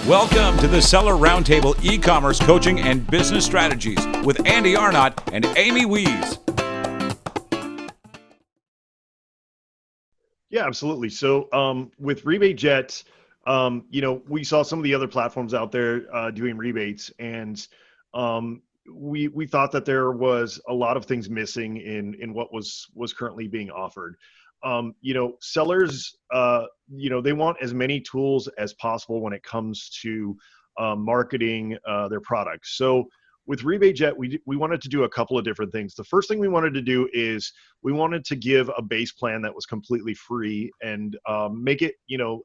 Welcome to the Seller Roundtable e-commerce coaching and business strategies with Andy Arnott and Amy Wees. Yeah, absolutely. So with Rebate Jet, we saw some of the other platforms out there doing rebates, and we thought that there was a lot of things missing in what was currently being offered. Sellers, they want as many tools as possible when it comes to marketing their products. So with Rebate Jet, we wanted to do a couple of different things. The first thing we wanted to do is we wanted to give a base plan that was completely free and make it,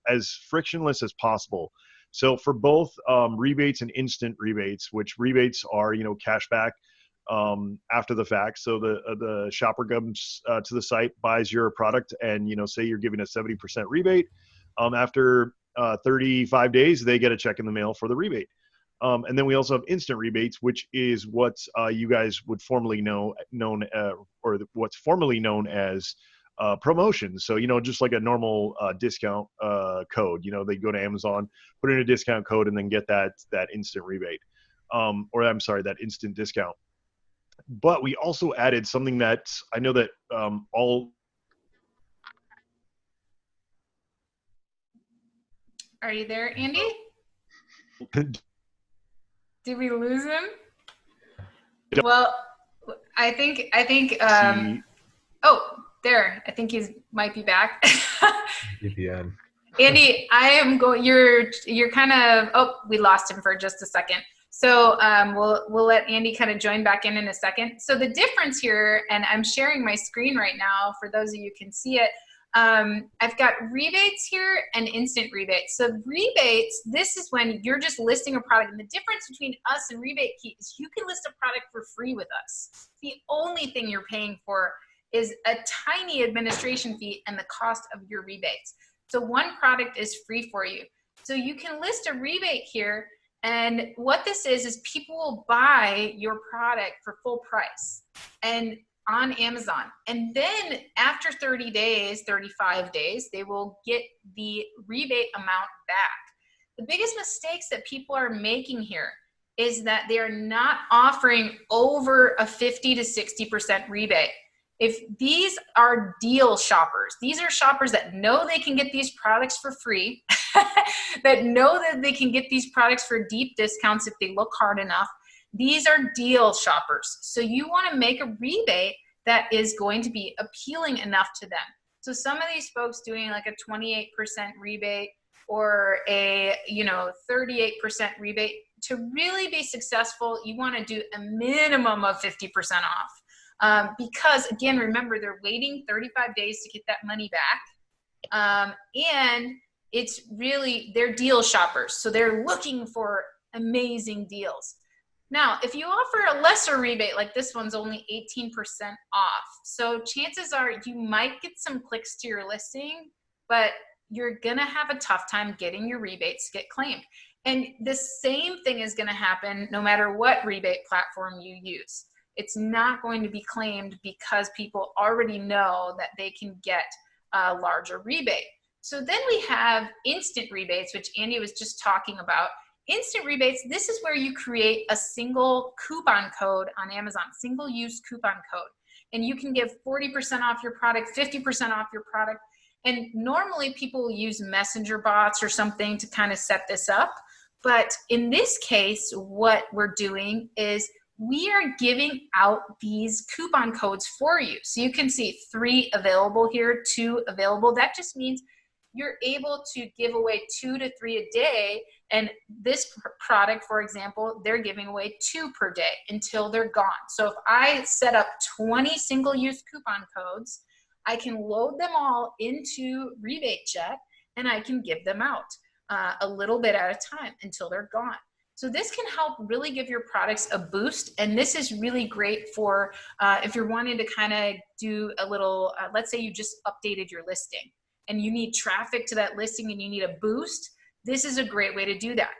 as frictionless as possible. So for both rebates and instant rebates, which rebates are, cash back after the fact. So the shopper comes to the site, buys your product, and say you're giving a 70% rebate. After 35 days, they get a check in the mail for the rebate. And then we also have instant rebates, which is what you guys would formerly what's formerly known as promotions. So, just like a normal discount code, they go to Amazon, put in a discount code, and then get that instant rebate, that instant discount. But we also added something that I know that all. Are you there, Andy? Did we lose him? Well, I think. Oh, there. I think he might be back. VPN. Andy, I am going. You're kind of. Oh, we lost him for just a second. So we'll let Andy kind of join back in a second. So the difference here, and I'm sharing my screen right now for those of you who can see it. I've got rebates here and instant rebates. So rebates, this is when you're just listing a product. And the difference between us and Rebate Key is you can list a product for free with us. The only thing you're paying for is a tiny administration fee and the cost of your rebates. So one product is free for you. So you can list a rebate here. And what this is people will buy your product for full price and on Amazon. And then after 30 days, 35 days, they will get the rebate amount back. The biggest mistakes that people are making here is that they are not offering over a 50 to 60% rebate. If these are deal shoppers, these are shoppers that know they can get these products for free, that know that they can get these products for deep discounts if they look hard enough. These are deal shoppers. So you want to make a rebate that is going to be appealing enough to them. So some of these folks doing like a 28% rebate or a 38% rebate, to really be successful, you want to do a minimum of 50% off. Because again, remember, they're waiting 35 days to get that money back. And it's really, they're deal shoppers. So they're looking for amazing deals. Now, if you offer a lesser rebate, like this one's only 18% off. So chances are you might get some clicks to your listing, but you're going to have a tough time getting your rebates get claimed. And the same thing is going to happen no matter what rebate platform you use. It's not going to be claimed because people already know that they can get a larger rebate. So then we have instant rebates, which Andy was just talking about. Instant rebates, this is where you create a single coupon code on Amazon, single use coupon code. And you can give 40% off your product, 50% off your product. And normally people will use messenger bots or something to kind of set this up. But in this case, what we're doing is we are giving out these coupon codes for you. So you can see 3 available here, 2 available. That just means you're able to give away 2 to 3 a day. And this product, for example, they're giving away 2 per day until they're gone. So if I set up 20 single-use coupon codes, I can load them all into Rebate Jet and I can give them out a little bit at a time until they're gone. So this can help really give your products a boost. And this is really great for if you're wanting to kind of do a little, let's say you just updated your listing and you need traffic to that listing and you need a boost. This is a great way to do that.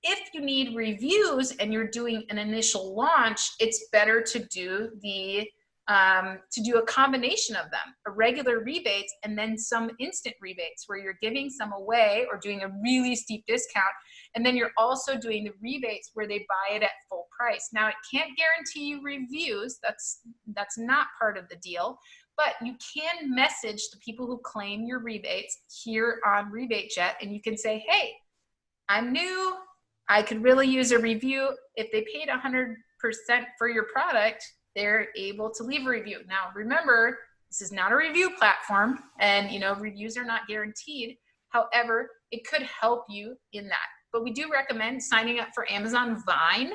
If you need reviews and you're doing an initial launch, it's better to do the to do a combination of them, a regular rebates and then some instant rebates where you're giving some away or doing a really steep discount. And then you're also doing the rebates where they buy it at full price. Now, it can't guarantee you reviews. That's not part of the deal. But you can message the people who claim your rebates here on RebateJet, and you can say, hey, I'm new. I could really use a review. If they paid 100% for your product, they're able to leave a review. Now, remember, this is not a review platform, and reviews are not guaranteed. However, it could help you in that. But we do recommend signing up for Amazon Vine.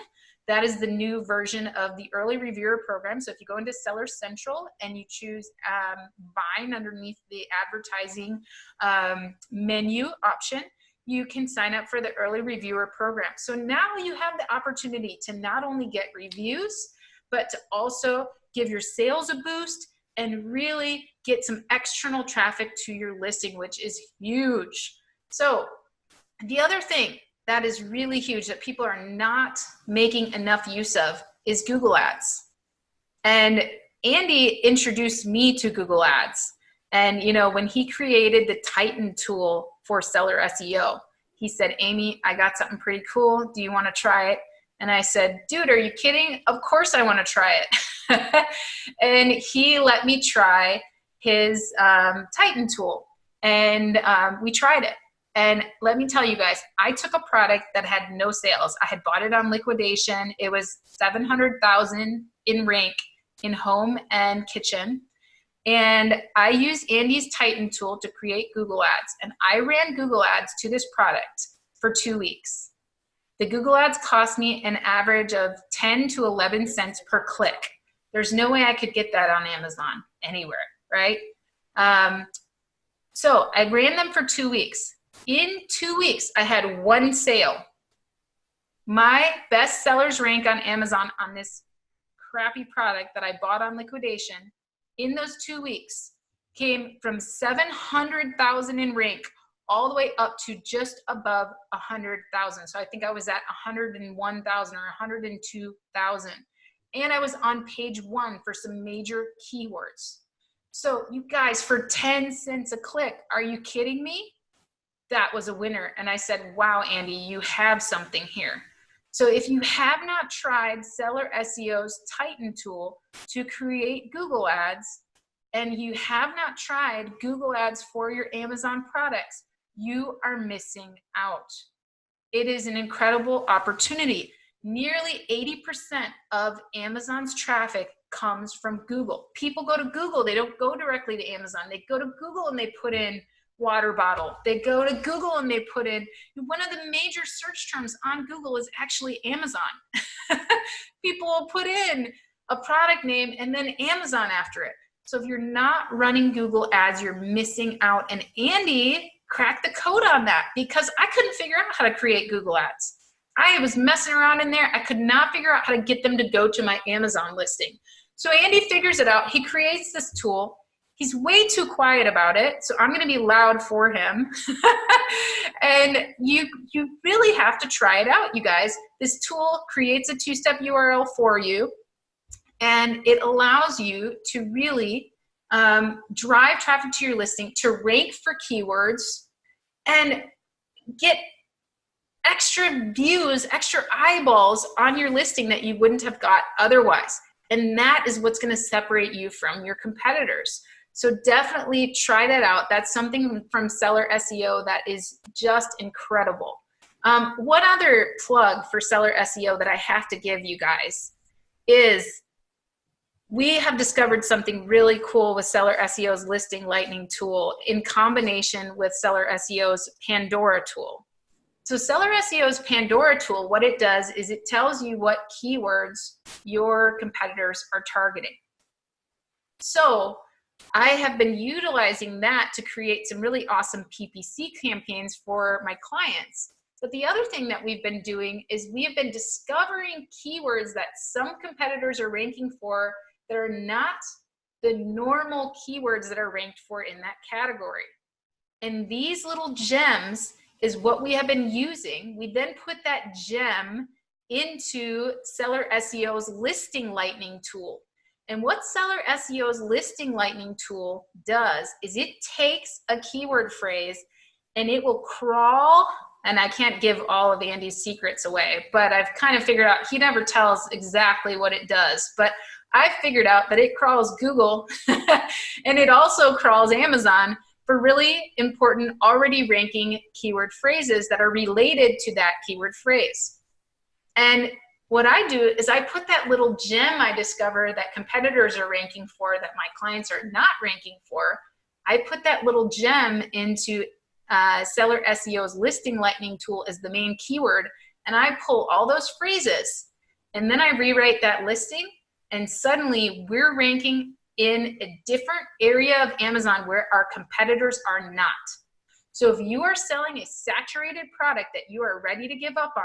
That is the new version of the early reviewer program. So if you go into Seller Central and you choose Vine underneath the advertising menu option, you can sign up for the early reviewer program. So now you have the opportunity to not only get reviews, but to also give your sales a boost and really get some external traffic to your listing, which is huge. So the other thing that is really huge that people are not making enough use of is Google Ads. And Andy introduced me to Google Ads. And when he created the Titan tool for seller SEO, he said, Amy, I got something pretty cool. Do you want to try it? And I said, dude, are you kidding? Of course I want to try it. And he let me try his Titan tool. And we tried it. And let me tell you guys, I took a product that had no sales. I had bought it on liquidation. It was $700,000 in rank in home and kitchen. And I used Andy's Titan tool to create Google Ads. And I ran Google Ads to this product for 2 weeks. The Google Ads cost me an average of 10 to 11 cents per click. There's no way I could get that on Amazon anywhere, right? So I ran them for 2 weeks. In 2 weeks, I had one sale. My best sellers rank on Amazon on this crappy product that I bought on liquidation in those 2 weeks came from 700,000 in rank all the way up to just above 100,000. So I think I was at 101,000 or 102,000. And I was on page 1 for some major keywords. So you guys, for 10 cents a click, are you kidding me? That was a winner. And I said, wow, Andy, you have something here. So if you have not tried Seller SEO's Titan tool to create Google Ads, and you have not tried Google Ads for your Amazon products, you are missing out. It is an incredible opportunity. Nearly 80% of Amazon's traffic comes from Google. People go to Google, they don't go directly to Amazon. They go to Google and they put in water bottle. They go to Google and they put in, one of the major search terms on Google is actually Amazon. People will put in a product name and then Amazon after it. So if you're not running Google Ads, you're missing out. And Andy cracked the code on that because I couldn't figure out how to create Google Ads. I was messing around in there. I could not figure out how to get them to go to my Amazon listing. So Andy figures it out. He creates this tool. He's way too quiet about it, so I'm going to be loud for him. And you really have to try it out, you guys. This tool creates a two-step URL for you, and it allows you to really drive traffic to your listing, to rank for keywords, and get extra views, extra eyeballs on your listing that you wouldn't have got otherwise. And that is what's going to separate you from your competitors. So definitely try that out. That's something from Seller SEO that is just incredible. One other plug for Seller SEO that I have to give you guys is we have discovered something really cool with Seller SEO's Listing Lightning tool in combination with Seller SEO's Pandora tool. So Seller SEO's Pandora tool, what it does is it tells you what keywords your competitors are targeting. So I have been utilizing that to create some really awesome PPC campaigns for my clients. But the other thing that we've been doing is we have been discovering keywords that some competitors are ranking for that are not the normal keywords that are ranked for in that category. And these little gems is what we have been using. We then put that gem into Seller SEO's Listing Lightning tool. And what Seller SEO's listing lightning tool does is it takes a keyword phrase and it will crawl, and I can't give all of Andy's secrets away, but I've kind of figured out, he never tells exactly what it does, but I figured out that it crawls Google and it also crawls Amazon for really important already ranking keyword phrases that are related to that keyword phrase. And what I do is I put that little gem I discover that competitors are ranking for that my clients are not ranking for, I put that little gem into Seller SEO's listing lightning tool as the main keyword, and I pull all those phrases, and then I rewrite that listing, and suddenly we're ranking in a different area of Amazon where our competitors are not. So if you are selling a saturated product that you are ready to give up on,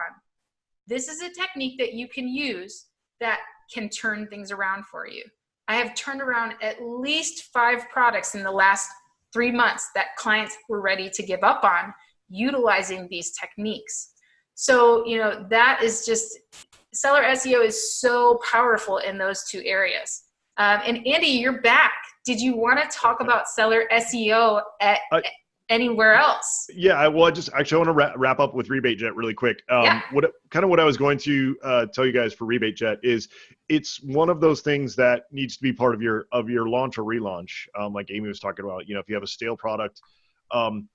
this is a technique that you can use that can turn things around for you. I have turned around at least 5 products in the last 3 months that clients were ready to give up on utilizing these techniques. So, that is just, Seller SEO is so powerful in those 2 areas. And Andy, you're back. Did you want to talk about Seller SEO anywhere else? Yeah, I want to wrap up with RebateJet really quick. Yeah. What I was going to tell you guys for RebateJet is it's one of those things that needs to be part of your launch or relaunch. Like Amy was talking about, if you have a stale product,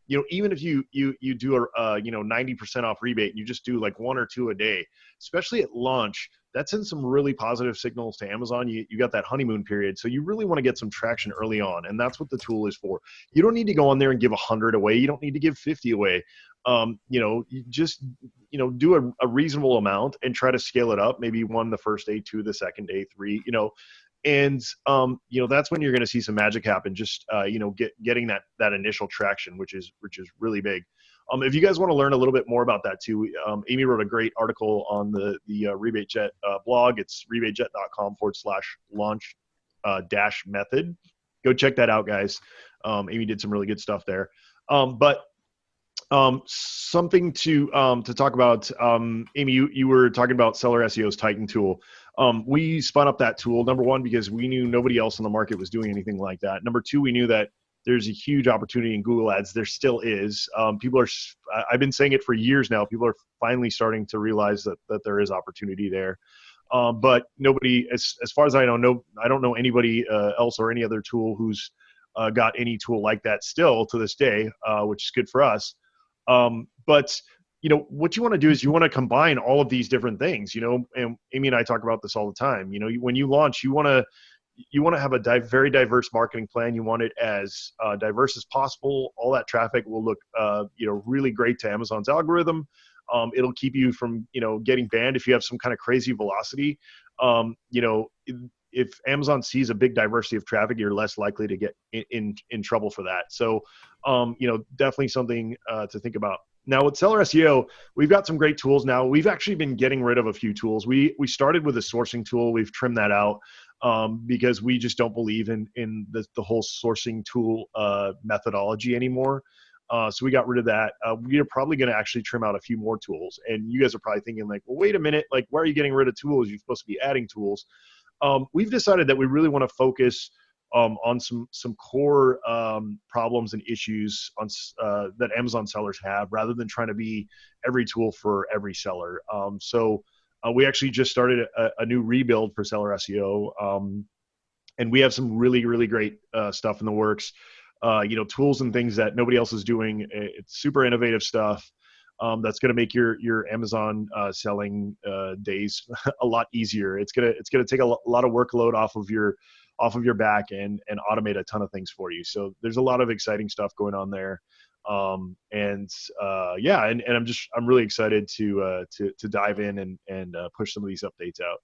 even if you do a 90% off rebate and you just do like 1 or 2 a day, especially at launch, that sends some really positive signals to Amazon. You got that honeymoon period. So you really want to get some traction early on. And that's what the tool is for. You don't need to go on there and give 100 away. You don't need to give 50 away. You just, do a reasonable amount and try to scale it up. Maybe 1 the first day, 2 the second day, 3, and that's when you're going to see some magic happen. Just getting that initial traction, which is really big. If you guys want to learn a little bit more about that too, Amy wrote a great article on the RebateJet blog. It's rebatejet.com/launch -method. Go check that out, guys. Amy did some really good stuff there. But something to talk about, Amy, you were talking about Seller SEO's Titan tool. We spun up that tool, number 1, because we knew nobody else on the market was doing anything like that. Number 2, we knew that there's a huge opportunity in Google Ads. There still is. I've been saying it for years now. People are finally starting to realize that there is opportunity there. But nobody, as far as I know, I don't know anybody else or any other tool who's got any tool like that still to this day, which is good for us. But what you want to do is you want to combine all of these different things, and Amy and I talk about this all the time. When you launch, you want to have a very diverse marketing plan. You want it as diverse as possible. All that traffic will look, really great to Amazon's algorithm. It'll keep you from, getting banned if you have some kind of crazy velocity. If Amazon sees a big diversity of traffic, you're less likely to get in trouble for that. So, definitely something to think about. Now with Seller SEO, we've got some great tools now. We've actually been getting rid of a few tools. We started with a sourcing tool. We've trimmed that out because we just don't believe in the whole sourcing tool methodology anymore. So we got rid of that. We are probably going to actually trim out a few more tools. And you guys are probably thinking like, well, wait a minute, like why are you getting rid of tools? You're supposed to be adding tools. We've decided that we really want to focus on some core problems and issues that Amazon sellers have, rather than trying to be every tool for every seller. So we actually just started a new rebuild for Seller SEO, and we have some really, really great stuff in the works. Tools and things that nobody else is doing. It's super innovative stuff. That's going to make your Amazon selling days a lot easier. It's gonna take a lot of workload off of your back and automate a ton of things for you. So there's a lot of exciting stuff going on there. I'm really excited to dive in and push some of these updates out.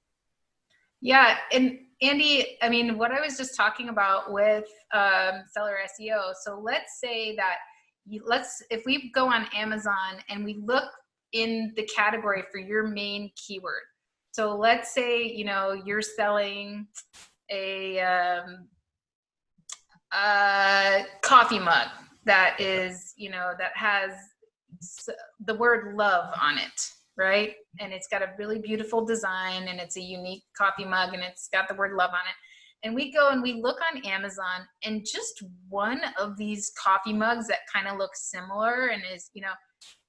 Yeah, and Andy, I mean, what I was just talking about with Seller SEO. So let's say that if we go on Amazon and we look in the category for your main keyword. So let's say, you're selling a coffee mug that is, that has the word love on it, right? And it's got a really beautiful design and it's a unique coffee mug and it's got the word love on it. and we go and we look on Amazon, and just one of these coffee mugs that kind of looks similar and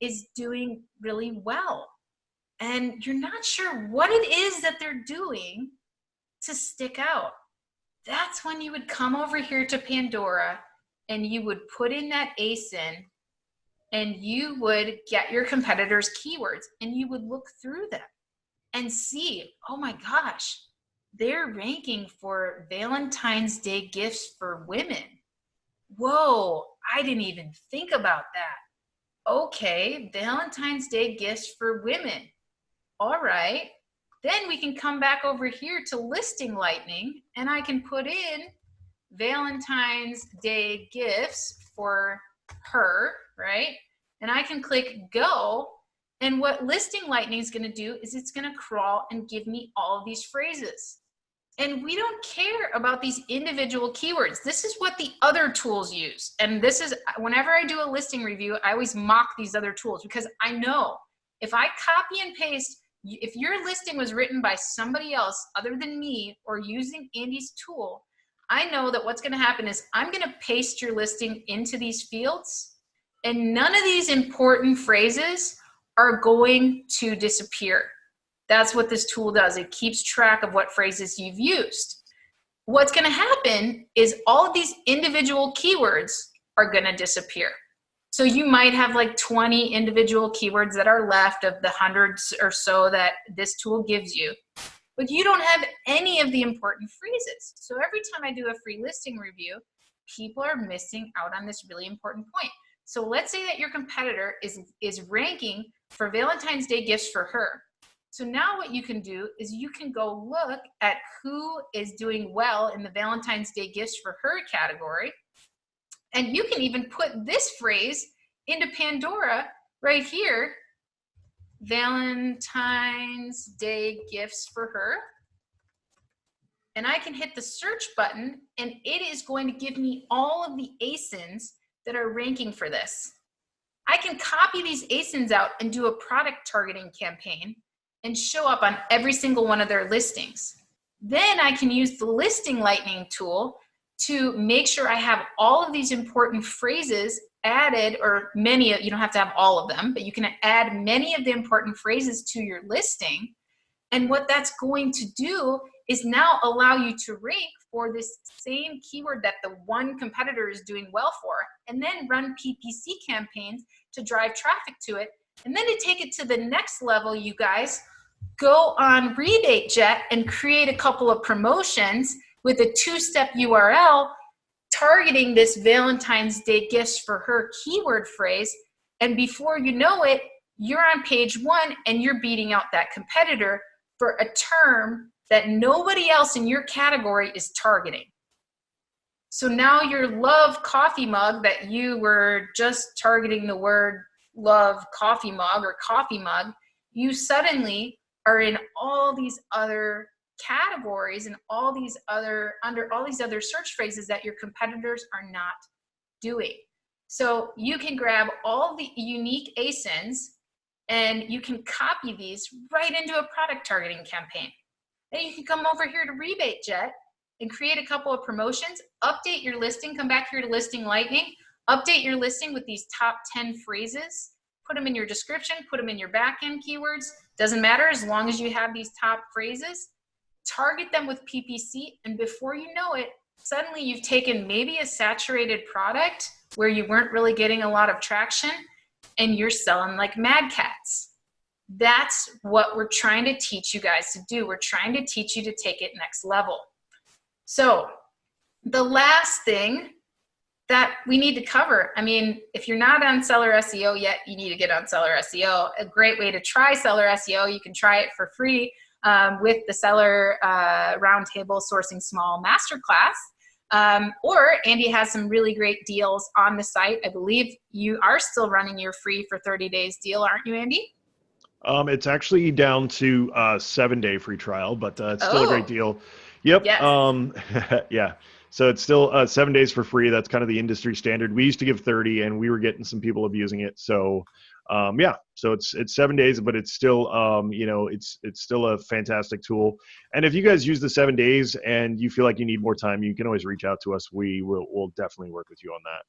is doing really well. And you're not sure what it is that they're doing to stick out. That's when you would come over here to Pandora and you would put in that ASIN, and you would get your competitors' keywords, and you would look through them and see, oh my gosh, they're ranking for Valentine's Day gifts for women. Whoa, I didn't even think about that. Okay, Valentine's Day gifts for women. All right, then we can come back over here to Listing Lightning, and I can put in Valentine's Day gifts for her, right? And I can click go, and what Listing Lightning is going to do is it's going to crawl and give me all of these phrases. And we don't care about these individual keywords. This is what the other tools use. And this is, whenever I do a listing review, I always mock these other tools, because I know if I copy and paste, if your listing was written by somebody else other than me or using Andy's tool, I know that what's going to happen is I'm going to paste your listing into these fields, and none of these important phrases are going to disappear. That's what this tool does. It keeps track of what phrases you've used. What's going to happen is all of these individual keywords are going to disappear. So you might have like 20 individual keywords that are left of the hundreds or so that this tool gives you, but you don't have any of the important phrases. So every time I do a free listing review, people are missing out on this really important point. So let's say that your competitor is ranking for Valentine's Day gifts for her. So now what you can do is you can go look at who is doing well in the Valentine's Day gifts for her category. And you can even put this phrase into Pandora right here, Valentine's Day gifts for her. And I can hit the search button, and it is going to give me all of the ASINs that are ranking for this. I can copy these ASINs out and do a product targeting campaign and show up on every single one of their listings. Then I can use the Listing Lightning tool to make sure I have all of these important phrases added, or many, you don't have to have all of them, but you can add many of the important phrases to your listing. And what that's going to do is now allow you to rank for this same keyword that the one competitor is doing well for, and then run PPC campaigns to drive traffic to it. And then to take it to the next level, you guys, go on RebateJet and create a couple of promotions with a two-step URL targeting this Valentine's Day gifts for her keyword phrase. And before you know it, you're on page one and you're beating out that competitor for a term that nobody else in your category is targeting. So now your love coffee mug that you were just targeting the word love coffee mug or coffee mug, you suddenly are in all these other categories and all these other, under all these other search phrases that your competitors are not doing. So you can grab all the unique ASINs and you can copy these right into a product targeting campaign. Then you can come over here to RebateJet and create a couple of promotions, update your listing, come back here to Listing Lightning, update your listing with these top 10 phrases, put them in your description, put them in your backend keywords, doesn't matter as long as you have these top phrases, target them with PPC, and before you know it, suddenly you've taken maybe a saturated product where you weren't really getting a lot of traction and you're selling like mad cats. That's what we're trying to teach you guys to do. We're trying to teach you to take it next level. So the last thing that we need to cover, I mean, if you're not on Seller SEO yet, you need to get on Seller SEO. A great way to try Seller SEO, you can try it for free with the Seller Roundtable Sourcing Small Masterclass. Or Andy has some really great deals on the site. I believe you are still running your free for 30 days deal, aren't you, Andy? It's actually down to a 7-day free trial, but it's still a great deal. Yep. Yes. Yeah. So it's still 7 days for free. That's kind of the industry standard. We used to give 30 and we were getting some people abusing it. So Yeah, so it's 7 days, but it's still, it's still a fantastic tool. And if you guys use the 7 days and you feel like you need more time, you can always reach out to us. We'll definitely work with you on that.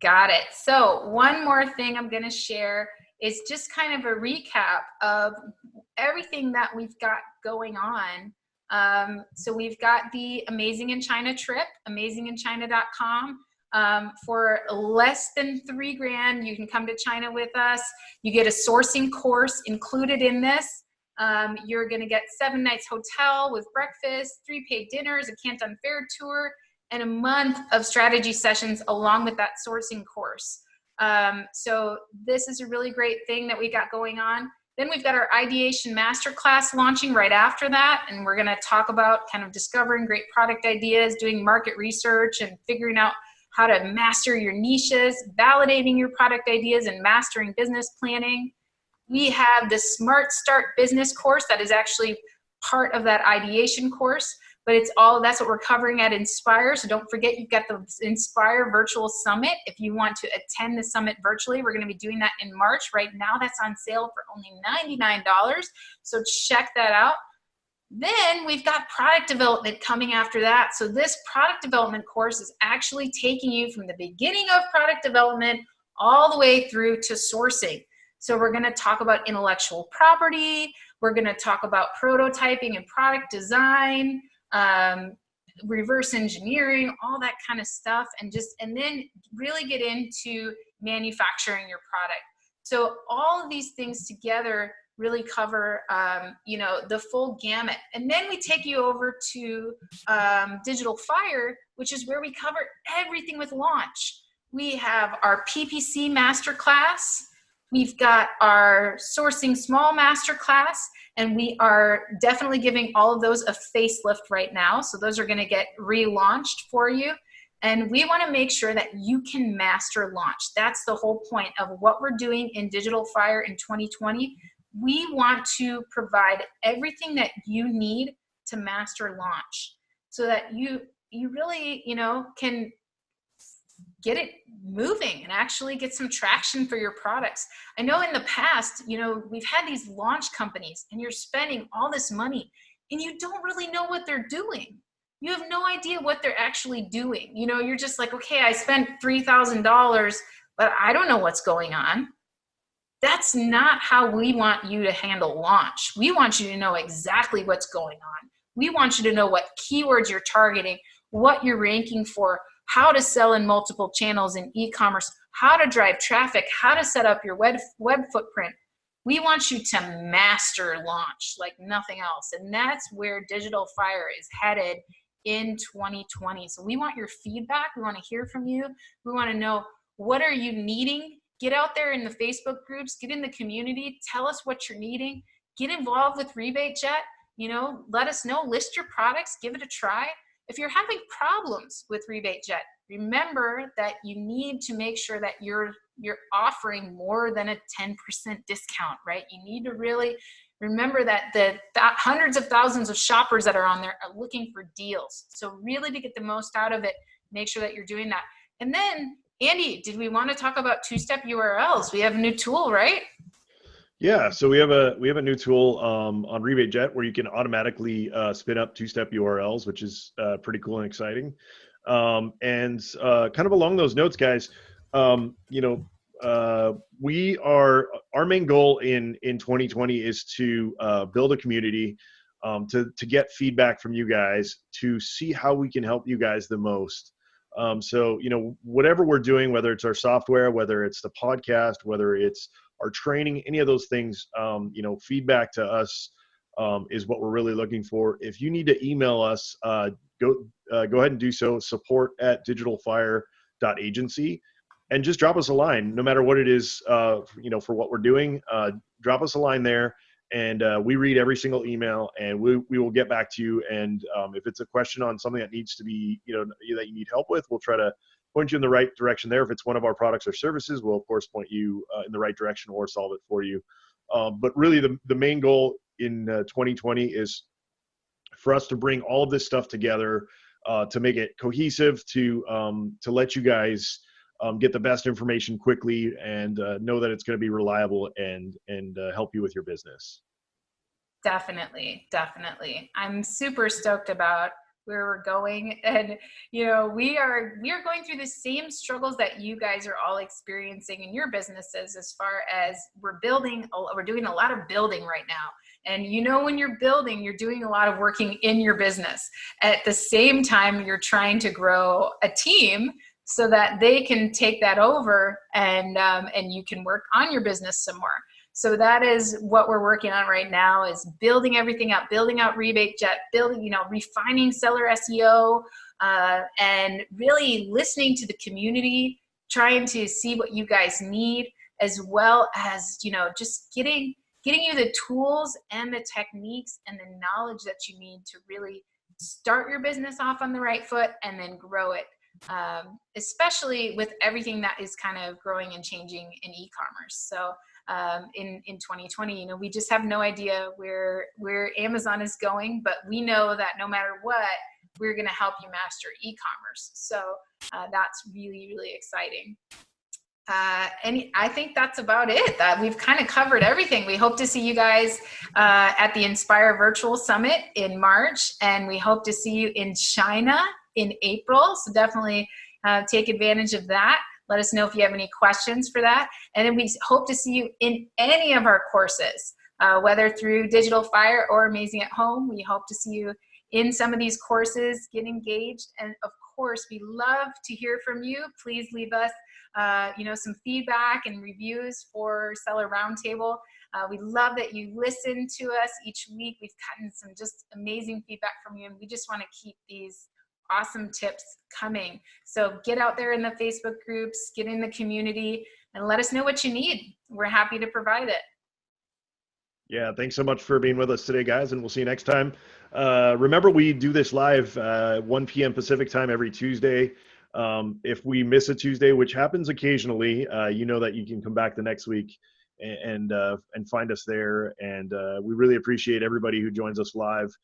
Got it. So one more thing I'm going to share is just kind of a recap of everything that we've got going on. So we've got the Amazing in China trip, amazinginchina.com. For less than $3,000, you can come to China with us. You get a sourcing course included in this. You're going to get 7 nights hotel with breakfast, 3 paid dinners, a Canton Fair tour, and a month of strategy sessions along with that sourcing course. So this is a really great thing that we got going on. Then we've got our ideation masterclass launching right after that. And we're going to talk about kind of discovering great product ideas, doing market research, and figuring out how to master your niches, validating your product ideas, and mastering business planning. We have the Smart Start Business course that is actually part of that ideation course. But that's what we're covering at Inspire. So don't forget, you've got the Inspire Virtual Summit. If you want to attend the summit virtually, we're going to be doing that in March. Right now, that's on sale for only $99. So check that out. Then we've got product development coming after that. So this product development course is actually taking you from the beginning of product development all the way through to sourcing. So we're going to talk about intellectual property. We're going to talk about prototyping and product design, reverse engineering, all that kind of stuff, and then really get into manufacturing your product. So all of these things together really cover, the full gamut. And then we take you over to Digital Fire, which is where we cover everything with launch. We have our PPC masterclass. We've got our sourcing small masterclass, and we are definitely giving all of those a facelift right now. So those are going to get relaunched for you. And we want to make sure that you can master launch. That's the whole point of what we're doing in Digital Fire in 2020. We want to provide everything that you need to master launch so that you really, can get it moving and actually get some traction for your products. I know in the past, we've had these launch companies and you're spending all this money and you don't really know what they're doing. You have no idea what they're actually doing. You're just like, okay, I spent $3,000, but I don't know what's going on. That's not how we want you to handle launch. We want you to know exactly what's going on. We want you to know what keywords you're targeting, what you're ranking for, how to sell in multiple channels in e-commerce, how to drive traffic, how to set up your web footprint. We want you to master launch like nothing else. And that's where Digital Fire is headed in 2020. So we want your feedback. We want to hear from you. We want to know, what are you needing? Get out there in the Facebook groups, get in the community, tell us what you're needing, get involved with Rebate Jet, let us know, list your products, give it a try. If you're having problems with Rebate Jet, remember that you need to make sure that you're offering more than a 10% discount, right? You need to really remember that the hundreds of thousands of shoppers that are on there are looking for deals. So really, to get the most out of it, make sure that you're doing that. And then, Andy, did we want to talk about two-step URLs? We have a new tool, right? Yeah, so we have a new tool on Rebate Jet where you can automatically spin up two-step URLs, which is pretty cool and exciting. And kind of along those notes, guys, our main goal in 2020 is to build a community, to get feedback from you guys, to see how we can help you guys the most. So, whatever we're doing, whether it's our software, whether it's the podcast, whether it's our training, any of those things, feedback to us is what we're really looking for. If you need to email us, go ahead and do so, support@digitalfire.agency, and just drop us a line, no matter what it is, for what we're doing. Drop us a line there, and we read every single email, and we will get back to you. And if it's a question on something that needs to be, that you need help with, we'll try to point you in the right direction there. If it's one of our products or services, we'll of course point you in the right direction or solve it for you. But really, the main goal in 2020 is for us to bring all of this stuff together, to make it cohesive, to let you guys get the best information quickly, and know that it's going to be reliable and help you with your business. Definitely. I'm super stoked about where we're going, and we are going through the same struggles that you guys are all experiencing in your businesses, as far as we're doing a lot of building right now. And when you're building, you're doing a lot of working in your business. At the same time, you're trying to grow a team so that they can take that over, and you can work on your business some more. So that is what we're working on right now, is building everything up, building out Rebate Jet, refining seller SEO, and really listening to the community, trying to see what you guys need, as well as, just getting you the tools and the techniques and the knowledge that you need to really start your business off on the right foot and then grow it. Especially with everything that is kind of growing and changing in e-commerce. So in 2020, we just have no idea where Amazon is going, but we know that no matter what, we're going to help you master e-commerce. So that's really, really exciting. And I think that's about it. We've kind of covered everything. We hope to see you guys at the Inspire Virtual Summit in March, and we hope to see you in China in April. So definitely take advantage of that. Let us know if you have any questions for that. And then we hope to see you in any of our courses, whether through Digital Fire or Amazing at Home. We hope to see you in some of these courses, get engaged. And of course, we love to hear from you. Please leave us some feedback and reviews for Seller Roundtable. We love that you listen to us each week. We've gotten some just amazing feedback from you, and we just want to keep these awesome tips coming. So get out there in the Facebook groups, get in the community, and let us know what you need. We're happy to provide it. Yeah, thanks so much for being with us today, guys, and we'll see you next time. Remember, we do this live 1 p.m. Pacific time every Tuesday. If we miss a Tuesday, which happens occasionally, you know that you can come back the next week and find us there. And we really appreciate everybody who joins us live.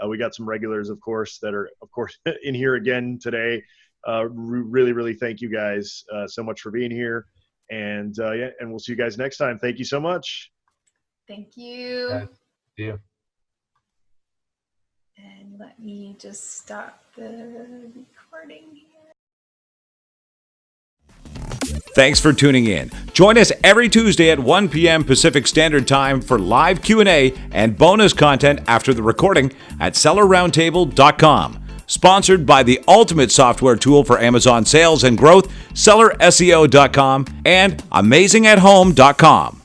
We got some regulars, of course, that are, of course, in here again today. Really thank you guys so much for being here. And and we'll see you guys next time. Thank you so much. Thank you. See you. And let me just stop the recording here. Thanks for tuning in. Join us every Tuesday at 1 p.m. Pacific Standard Time for live Q&A and bonus content after the recording at sellerroundtable.com. Sponsored by the ultimate software tool for Amazon sales and growth, sellerseo.com and amazingathome.com.